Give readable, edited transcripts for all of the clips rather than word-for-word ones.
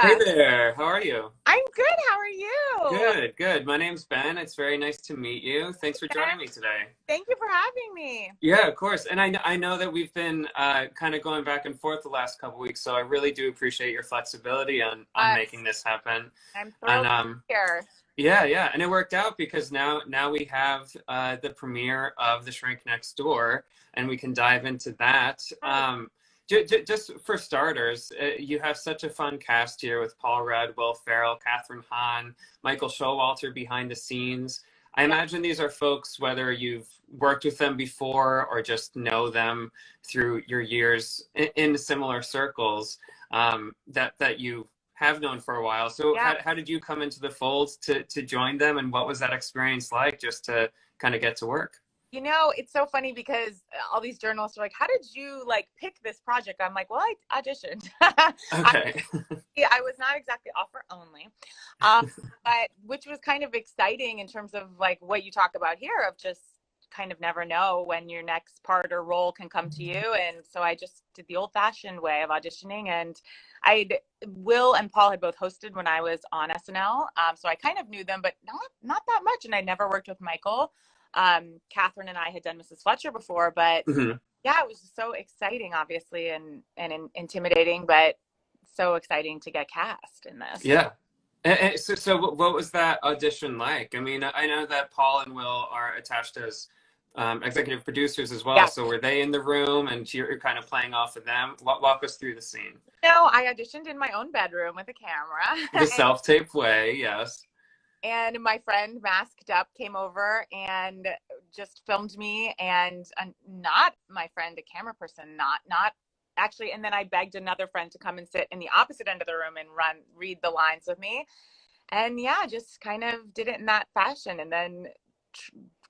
Hey there, how are you? I'm good. How are you? Good, good. My name's Ben. It's very nice to meet you. Thanks for joining me today. Thank you for having me. Yeah, of course. And I know that we've been kind of going back and forth the last couple weeks, so I really do appreciate your flexibility on making this happen. I'm And thrilled to be here. yeah, and it worked out because now we have the premiere of The Shrink Next Door, and we can dive into that. Just for starters, you have such a fun cast here with Paul Rudd, Will Ferrell, Kathryn Hahn, Michael Showalter behind the scenes. I imagine these are folks, whether you've worked with them before or just know them through your years in similar circles, that you have known for a while. So how did you come into the fold to join them, and what was that experience like just to kind of get to work? You know, it's so funny because all these journalists are like, how did you pick this project? I'm like, well, I auditioned. Okay. I was not exactly offer only, but which was kind of exciting in terms of what you talk about here of just kind of never know when your next part or role can come to you. And so I just did the old fashioned way of auditioning, and Will and Paul had both hosted when I was on SNL. So I kind of knew them, but not that much. And I never worked with Michael. Kathryn and I had done Mrs. Fletcher before, but yeah, it was just so exciting, obviously, and intimidating, but so exciting to get cast in this. Yeah. And so what was that audition like? I mean, I know that Paul and Will are attached as executive producers as well. Yeah. So were they in the room and you're kind of playing off of them? Walk us through the scene. No, I auditioned in my own bedroom with a camera. The self-tape way, yes. And my friend masked up came over and just filmed me, and not my friend, a camera person, not actually. And then I begged another friend to come and sit in the opposite end of the room and read the lines with me. And yeah, just kind of did it in that fashion, and then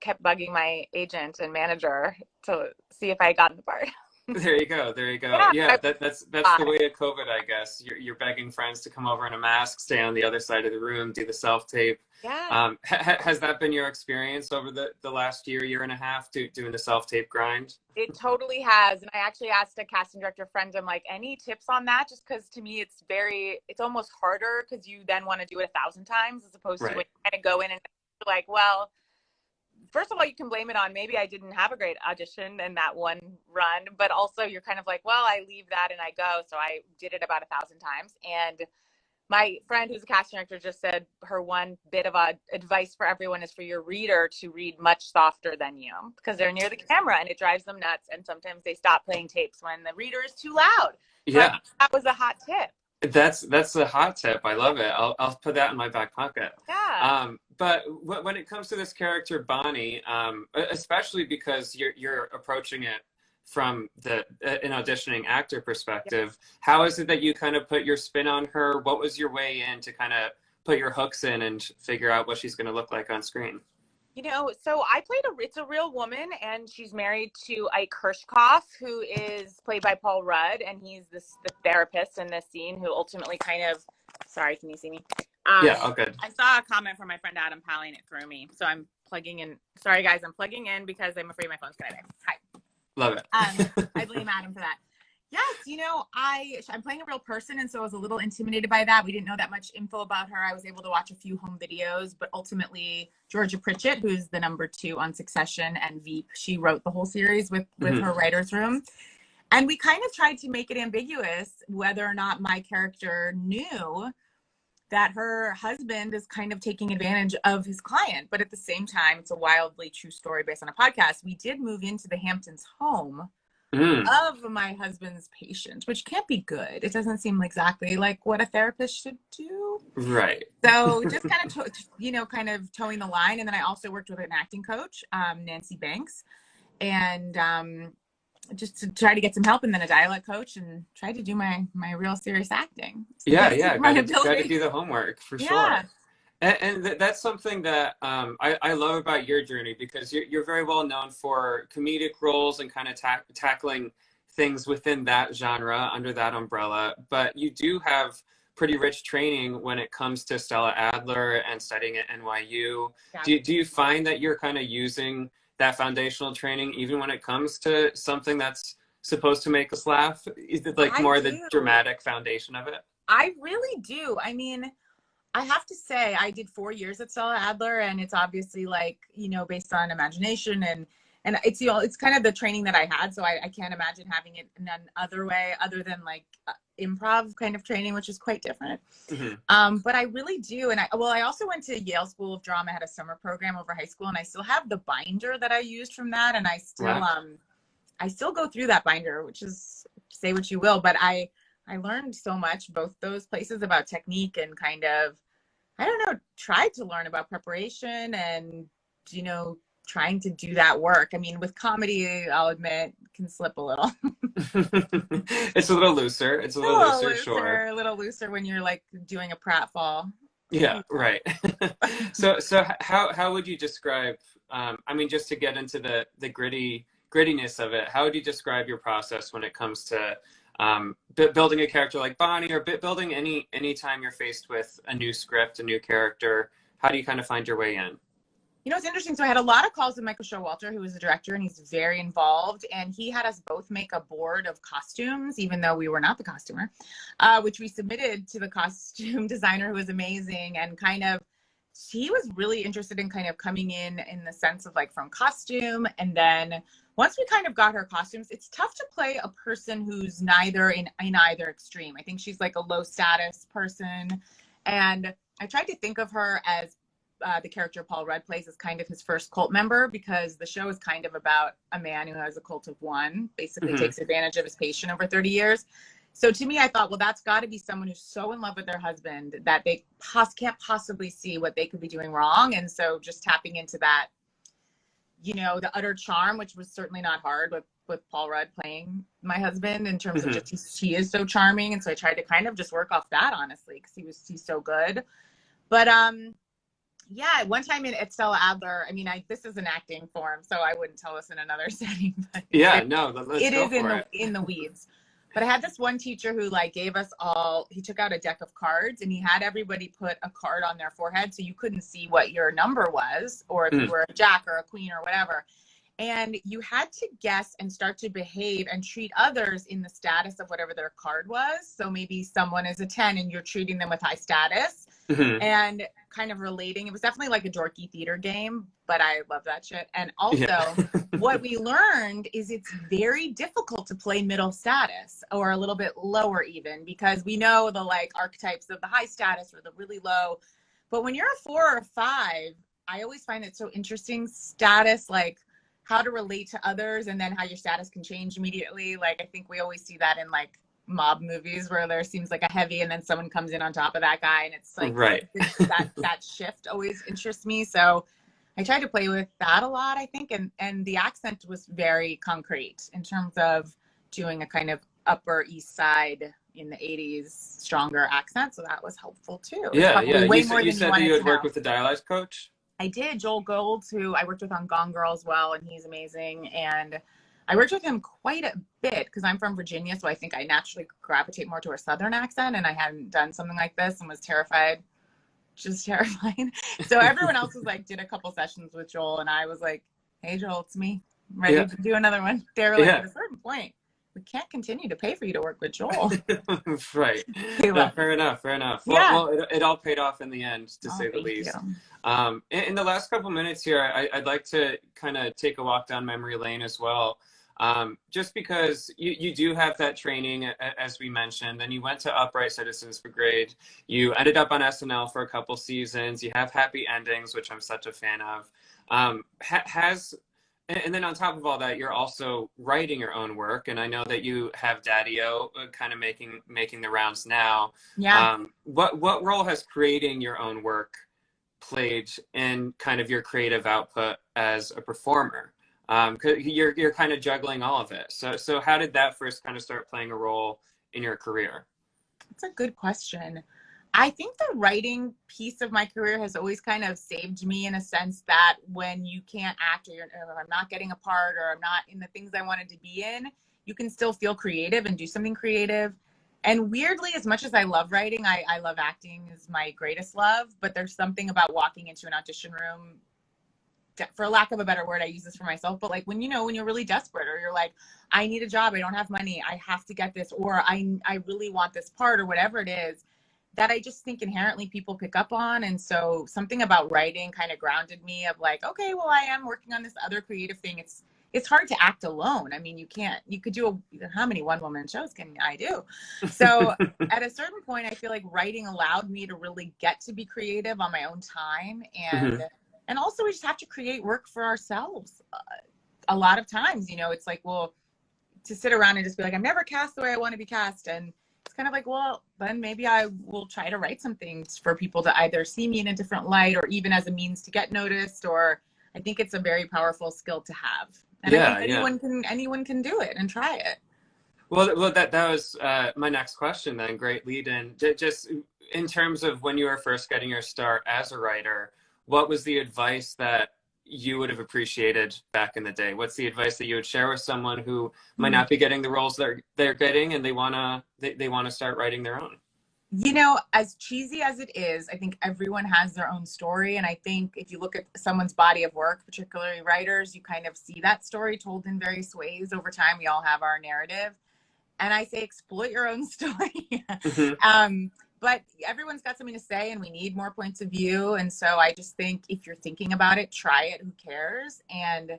kept bugging my agent and manager to see if I got the part. There you go. Yeah, that's the way of COVID, I guess. You're begging friends to come over in a mask, stay on the other side of the room, do the self-tape. Yeah. Has that been your experience over the last year and a half, doing the self-tape grind? It totally has. And I actually asked a casting director friend, I'm like, any tips on that? Just because to me, it's almost harder because you then want to do it 1,000 times as opposed to when you kind of go in and you're like, well, first of all, you can blame it on maybe I didn't have a great audition in that one run, but also you're kind of like, well, I leave that and I go. So I did it about 1,000 times. And my friend who's a casting director just said her one bit of advice for everyone is for your reader to read much softer than you, because they're near the camera and it drives them nuts. And sometimes they stop playing tapes when the reader is too loud. So yeah. That was a hot tip. That's a hot tip. I love it. I'll put that in my back pocket. Yeah. But when it comes to this character Bonnie, especially because you're approaching it from an auditioning actor perspective, how is it that you kind of put your spin on her? What was your way in to kind of put your hooks in and figure out what she's going to look like on screen? You know, so I played it's a real woman, and she's married to Ike Hirschkoff, who is played by Paul Rudd, and he's the therapist in this scene who ultimately kind of, sorry, can you see me? Yeah, oh, good. I saw a comment from my friend Adam Pally and it threw me, so I'm plugging in. Sorry, guys, I'm plugging in because I'm afraid my phone's going to die. Hi. Love it. I blame Adam for that. Yes, you know, I'm playing a real person, and so I was a little intimidated by that. We didn't know that much info about her. I was able to watch a few home videos, but ultimately Georgia Pritchett, who's the #2 on Succession and Veep, she wrote the whole series with her writer's room. And we kind of tried to make it ambiguous whether or not my character knew that her husband is kind of taking advantage of his client. But at the same time, it's a wildly true story based on a podcast. We did move into the Hamptons home of my husband's patient, which can't be good. It doesn't seem exactly like what a therapist should do. Right. So just kind of, kind of towing the line. And then I also worked with an acting coach, Nancy Banks, and just to try to get some help, and then a dialect coach, and try to do my real serious acting. So got to do the homework for sure. And that's something that I love about your journey, because you're very well known for comedic roles and kind of tackling things within that genre, under that umbrella. But you do have pretty rich training when it comes to Stella Adler and studying at NYU. Yeah. Do you find that you're kind of using that foundational training even when it comes to something that's supposed to make us laugh? Is it more the dramatic foundation of it? I really do. I mean, I have to say, I did 4 years at Stella Adler, and it's obviously like, you know, based on imagination and it's, you know, it's kind of the training that I had. So I can't imagine having it in another way other than like improv kind of training, which is quite different. But I really do. And I also went to Yale School of Drama, had a summer program over high school, and I still have the binder that I used from that. And I still go through that binder, which is, say what you will, but I learned so much, both those places, about technique and kind of, I don't know, tried to learn about preparation and, you know, trying to do that work. I mean, with comedy, I'll admit, can slip a little. It's a little looser. It's a little looser, sure. A little looser when you're like doing a pratfall. Yeah, right. So how would you describe, I mean, just to get into the grittiness of it, how would you describe your process when it comes to building a character like Bonnie, or building any time you're faced with a new script, a new character? How do you kind of find your way in? You know, it's interesting. So I had a lot of calls with Michael Showalter, who was the director, and he's very involved. And he had us both make a board of costumes, even though we were not the costumer, which we submitted to the costume designer, who was amazing. And kind of, he was really interested in kind of coming in the sense of like from costume. And then once we kind of got her costumes, it's tough to play a person who's neither in either extreme. I think she's like a low status person. And I tried to think of her as the character Paul Rudd plays as kind of his first cult member, because the show is kind of about a man who has a cult of one, basically takes advantage of his patient over 30 years. So to me, I thought, well, that's got to be someone who's so in love with their husband that they can't possibly see what they could be doing wrong. And so just tapping into that, you know, the utter charm, which was certainly not hard with Paul Rudd playing my husband, in terms of just he is so charming. And so I tried to kind of just work off that, honestly, because he's so good. But yeah, one time at Stella Adler, I mean, this is an acting form, so I wouldn't tell us in another setting. But yeah, it is in the weeds. But I had this one teacher who like gave us all, he took out a deck of cards and he had everybody put a card on their forehead so you couldn't see what your number was, or if you were a jack or a queen or whatever. And you had to guess and start to behave and treat others in the status of whatever their card was. So maybe someone is a 10 and you're treating them with high status. And kind of relating. It was definitely like a dorky theater game, but I love that shit. And also what we learned is it's very difficult to play middle status, or a little bit lower even, because we know the like archetypes of the high status or the really low. But when you're a 4 or a 5, I always find it so interesting, status, like how to relate to others, and then how your status can change immediately. Like I think we always see that in like mob movies where there seems like a heavy and then someone comes in on top of that guy, and it's like that shift always interests me. So I tried to play with that a lot, I think, and the accent was very concrete in terms of doing a kind of Upper East Side in the 80s stronger accent, so that was helpful too. Yeah. You said that you had worked with a dialect coach? I did. Joel Golds, who I worked with on Gone Girl as well, and he's amazing. And I worked with him quite a bit because I'm from Virginia, so I think I naturally gravitate more to a Southern accent, and I hadn't done something like this and was terrified, just terrified. So everyone else was like, did a couple sessions with Joel, and I was like, hey, Joel, it's me. I'm ready to do another one. They were like, at a certain point, we can't continue to pay for you to work with Joel. Right. No, fair enough. Well, it all paid off in the end, to say the least. In the last couple minutes here, I'd like to kind of take a walk down memory lane as well. Just because you do have that training, as we mentioned, then you went to Upright Citizens Brigade, you ended up on SNL for a couple seasons, you have happy endings, which I'm such a fan of. And then on top of all that, you're also writing your own work, and I know that you have DADDIO kind of making the rounds now. What role has creating your own work played in kind of your creative output as a performer? 'Cause you're kind of juggling all of it. So how did that first kind of start playing a role in your career? That's a good question. I think the writing piece of my career has always kind of saved me, in a sense that when you can't act, or I'm not getting a part, or I'm not in the things I wanted to be in, you can still feel creative and do something creative. And weirdly, as much as I love writing, I love acting is my greatest love, but there's something about walking into an audition room for lack of a better word, I use this for myself, but like when, you know, when you're really desperate or you're like, I need a job, I don't have money, I have to get this, or I really want this part or whatever it is, that I just think inherently people pick up on. And so something about writing kind of grounded me of like, okay, well, I am working on this other creative thing. It's hard to act alone. I mean, you could do how many one-woman shows can I do? So at a certain point, I feel like writing allowed me to really get to be creative on my own time. And also we just have to create work for ourselves. A lot of times, you know, it's like, well, to sit around and just be like, I'm never cast the way I want to be cast. And it's kind of like, well, then maybe I will try to write some things for people to either see me in a different light or even as a means to get noticed. Or I think it's a very powerful skill to have. And I think anyone can do it and try it. Well, that was my next question then. Great lead in. Just in terms of when you were first getting your start as a writer, what was the advice that you would have appreciated back in the day? What's the advice that you would share with someone who might not be getting the roles they're getting and they wanna start writing their own? You know, as cheesy as it is, I think everyone has their own story. And I think if you look at someone's body of work, particularly writers, you kind of see that story told in various ways over time. We all have our narrative. And I say exploit your own story. But everyone's got something to say and we need more points of view. And so I just think if you're thinking about it, try it. Who cares? And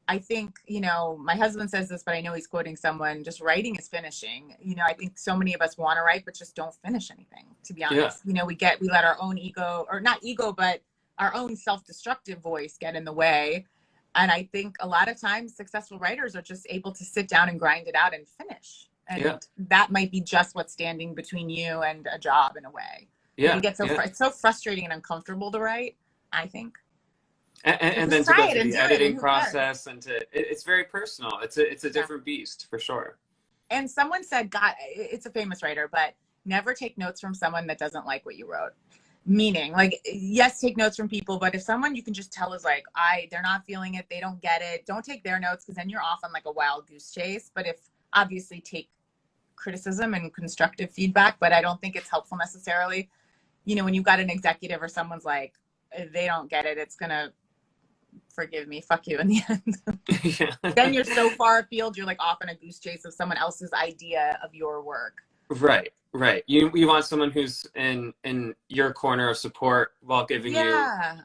I think, you know, my husband says this, but I know he's quoting someone, just writing is finishing. You know, I think so many of us want to write, but just don't finish anything, to be honest. You know, we let our own ego, or not ego, but our own self-destructive voice get in the way. And I think a lot of times successful writers are just able to sit down and grind it out and finish. And that might be just what's standing between you and a job in a way. It's so frustrating and uncomfortable to write, I think. And then to go through the editing process and it's very personal. It's a different beast for sure. And someone said, God, it's a famous writer, but never take notes from someone that doesn't like what you wrote. Meaning, like, yes, take notes from people, but if someone you can just tell is like, they're not feeling it, they don't get it, don't take their notes, because then you're off on like a wild goose chase. But if obviously take criticism and constructive feedback, but I don't think it's helpful necessarily. You know, when you've got an executive or someone's like, they don't get it, it's gonna, forgive me, fuck you in the end. Then you're so far afield, you're like off on a goose chase of someone else's idea of your work. Right. You want someone who's in your corner of support while giving you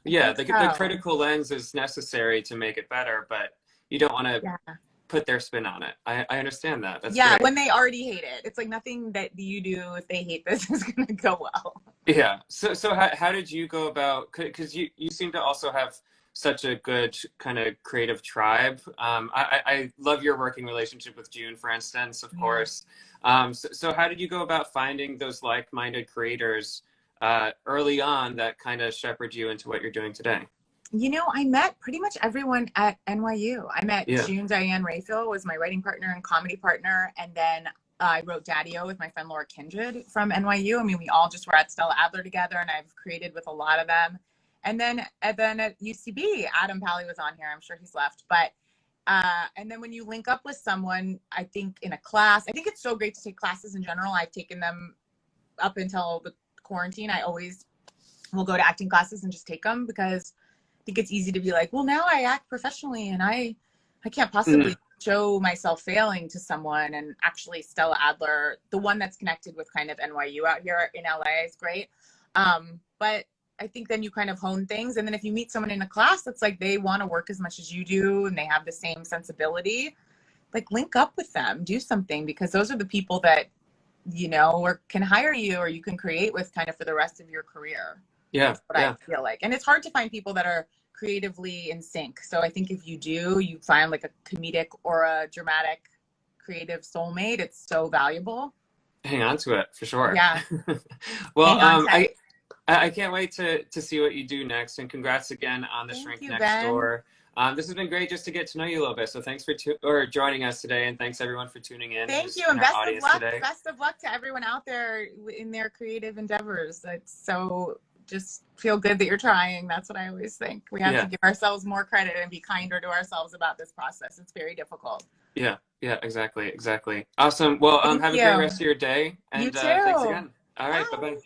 the critical lens is necessary to make it better, but you don't want to put their spin on it. I understand that. That's great. When they already hate it. It's like nothing that you do if they hate this is going to go well. Yeah. So how did you go about, because you seem to also have such a good kind of creative tribe. I love your working relationship with June, for instance, of course. So how did you go about finding those like-minded creators early on that kind of shepherd you into what you're doing today? You know, I met pretty much everyone at NYU. I met June Diane Raphael was my writing partner and comedy partner. And then I wrote DADDIO with my friend Laura Kindred from NYU. I mean, we all just were at Stella Adler together, and I've created with a lot of them. And then at UCB, Adam Pally was on here. I'm sure he's left. But and then when you link up with someone, I think in a class, I think it's so great to take classes in general. I've taken them up until the quarantine. I always will go to acting classes and just take them because I think it's easy to be like, well, now I act professionally and I can't possibly show myself failing to someone. And actually Stella Adler, the one that's connected with kind of NYU out here in LA, is great. But I think then you kind of hone things. And then if you meet someone in a class that's like, they want to work as much as you do and they have the same sensibility, like link up with them, do something, because those are the people that, you know, or can hire you or you can create with kind of for the rest of your career. That's what I feel like. And it's hard to find people that are creatively in sync. So I think if you do, you find like a comedic or a dramatic creative soulmate, it's so valuable. Hang on to it for sure. Yeah. Well, I can't wait to see what you do next, and congrats again on the Shrink Next Door. This has been great just to get to know you a little bit. So thanks for joining us today, and thanks everyone for tuning in. Thank you, and best of luck. Best of luck to everyone out there in their creative endeavors. It's so just feel good that you're trying. That's what I always think. We have to give ourselves more credit and be kinder to ourselves about this process. It's very difficult. Yeah, exactly. Awesome. Well, have a great rest of your day. And you too. Thanks again. All right, bye-bye.